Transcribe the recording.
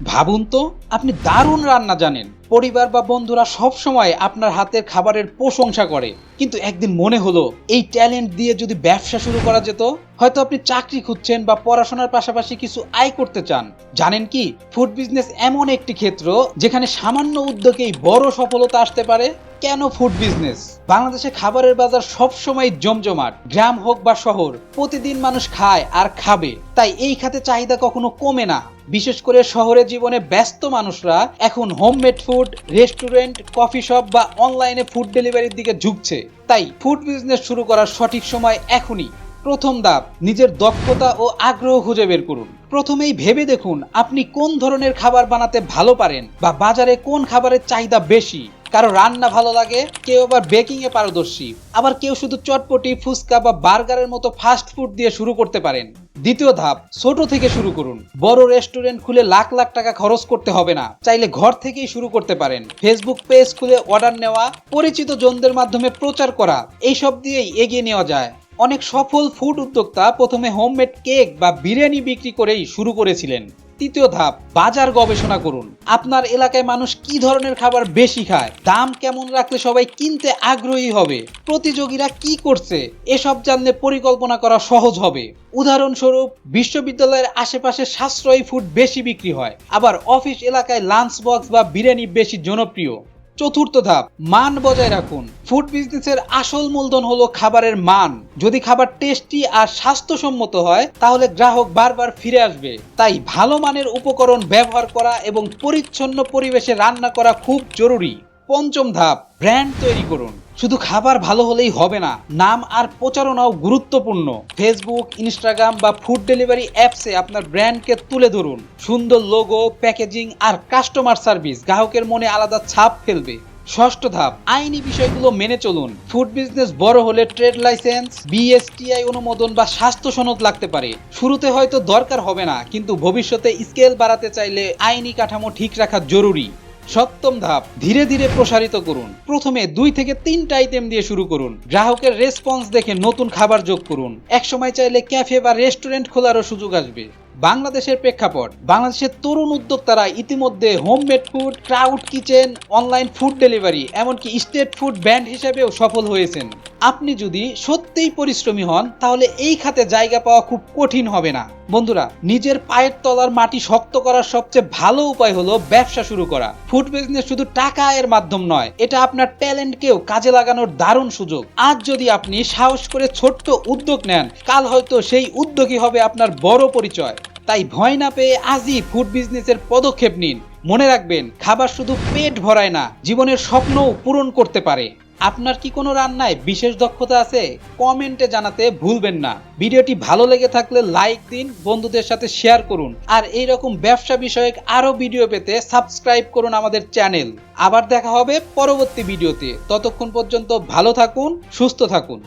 ভাবুন তো, আপনি দারুণ রান্না জানেন, পরিবার বা বন্ধুরা সব সময় আপনার হাতের খাবারের প্রশংসা করে, কিন্তু একদিন মনে হলো এই ট্যালেন্ট দিয়ে যদি ব্যবসা শুরু করা যেত। হয়তো আপনি চাকরি খুঁজছেন বা পড়াশোনার পাশাপাশি কিছু আয় করতে চান। জানেন কি, ফুড বিজনেস এমন একটি ক্ষেত্র যেখানে সামান্য উদ্যোগেই বড় সফলতা আসতে পারে। কেন ফুড বিজনেস? বাংলাদেশে খাবারের বাজার সব সময় জমজমাট, গ্রাম হোক বা শহর, প্রতিদিন মানুষ খায় আর খাবে, তাই এই খাতে চাহিদা কখনো কমে না। বিশেষ করে শহরের জীবনে ব্যস্ত মানুষরা এখন homemade food, restaurant, coffee shop বা অনলাইনে ফুড ডেলিভারির দিকে ঝুঁকছে। তাই ফুড বিজনেস শুরু করার সঠিক সময় এখনই। প্রথম ধাপ, নিজের দক্ষতা ও আগ্রহ খুঁজে বের করুন। প্রথমেই ভেবে দেখুন আপনি কোন ধরনের খাবার বানাতে ভালো পারেন বা বাজারে কোন খাবারের চাহিদা বেশি। কারো রান্না ভালো লাগে, কেউ আবার বেকিং এ পারদর্শী, আবার কেউ শুধু চটপটি, ফুচকা বা বার্গারের মতো ফাস্ট ফুড দিয়ে শুরু করতে পারেন। দ্বিতীয় ধাপ, ছোট থেকে শুরু করুন। বড় রেস্টুরেন্ট খুলে লাখ লাখ টাকা খরচ করতে হবে না, চাইলে ঘর থেকেই শুরু করতে পারেন। ফেসবুক পেজ খুলে অর্ডার নেওয়া, পরিচিত জনদের মাধ্যমে প্রচার করা, এইসব দিয়েই এগিয়ে নেওয়া যায়। অনেক সফল ফুড উদ্যোক্তা প্রথমে হোমমেড কেক বা বিরিয়ানি বিক্রি করেই শুরু করেছিলেন। তৃতীয় ধাপ, বাজার গবেষণা করুন। আপনার এলাকায় মানুষ কি ধরনের খাবার বেশি খায়, দাম কেমন রাখলে সবাই কিনতে আগ্রহী হবে, প্রতিযোগীরা কি করছে, এসব জানলে পরিকল্পনা করা সহজ হবে। উদাহরণস্বরূপ, বিশ্ববিদ্যালয়ের আশেপাশে সাশ্রয়ী ফুড বেশি বিক্রি হয়, আবার অফিস এলাকায় লাঞ্চ বক্স বা বিরিয়ানি বেশি জনপ্রিয়। চতুর্থ ধাপ, মান বজায় রাখুন। ফুড বিজনেসের আসল মূলধন হলো খাবারের মান। যদি খাবার টেস্টি আর স্বাস্থ্যসম্মত হয়, তাহলে গ্রাহক বারবার ফিরে আসবে। তাই ভালো মানের উপকরণ ব্যবহার করা এবং পরিচ্ছন্ন পরিবেশে রান্না করা খুব জরুরি। পঞ্চম ধাপ, ব্র্যান্ড তৈরি করুন। শুধু খাবার ভালো হলেই হবে না, নাম আর প্রচারণাও গুরুত্বপূর্ণ। ফেসবুক, ইনস্টাগ্রাম বা ফুড ডেলিভারি অ্যাপসে আপনার ব্র্যান্ডকে তুলে ধরুন। সুন্দর লোগো, প্যাকেজিং আর কাস্টমার সার্ভিস গ্রাহকের মনে আলাদা ছাপ ফেলবে। ষষ্ঠ ধাপ, আইনি বিষয়গুলো মেনে চলুন। ফুড বিজনেস বড় হলে ট্রেড লাইসেন্স, বিএসটিআই অনুমোদন বা স্বাস্থ্য সনদ লাগতে পারে। শুরুতে হয়তো দরকার হবে না, কিন্তু ভবিষ্যতে স্কেল বাড়াতে চাইলে আইনি কাঠামো ঠিক রাখা জরুরি। সপ্তম ধাপ, ধীরে ধীরে প্রসারিত করুন। প্রথমে 2 থেকে 3টা আইটেম দিয়ে শুরু করুন। গ্রাহকের রেসপন্স দেখে নতুন খাবার যোগ করুন। একসময় চাইলে ক্যাফে বা রেস্টুরেন্ট খোলারও সুযোগ আসবে। বাংলাদেশের প্রেক্ষাপট, বাংলাদেশের তরুণ উদ্যোক্তারা ইতিমধ্যে homemade food, cloud kitchen, online food delivery, এমনকি স্ট্রিট ফুড ব্র্যান্ড হিসেবেও সফল হয়েছেন। আপনি যদি সত্যিই পরিশ্রমী হন, তাহলে এই খাতে জায়গা পাওয়া খুব কঠিন হবে না। বন্ধুরা, নিজের পায়ের তলার মাটি শক্ত করার সবচেয়ে ভালো উপায় হলো ব্যবসা শুরু করা। ফুড বিজনেস শুধু টাকা আয়ের মাধ্যম নয়, এটা আপনার ট্যালেন্টকেও কাজে লাগানোর দারুণ সুযোগ। আজ যদি আপনি সাহস করে ছোট্ট উদ্যোগ নেন, কাল হয়তো সেই উদ্যোগই হবে আপনার বড় পরিচয়। তাই ভয় না পেয়ে আজই ফুড বিজনেসের পদক্ষেপ নিন। মনে রাখবেন, খাবার শুধু পেট ভরায় না, জীবনের স্বপ্নও পূরণ করতে পারে। আপনার কি কোনো রান্নায় বিশেষ দক্ষতা আছে? কমেন্টে জানাতে ভুলবেন না। ভিডিওটি ভালো লেগে থাকলে লাইক দিন, বন্ধুদের সাথে শেয়ার করুন, আর এই রকম ব্যবসা বিষয়ক আরো ভিডিও পেতে সাবস্ক্রাইব করুন আমাদের চ্যানেল। আবার দেখা হবে পরবর্তী ভিডিওতে। ততক্ষণ পর্যন্ত ভালো থাকুন, সুস্থ থাকুন।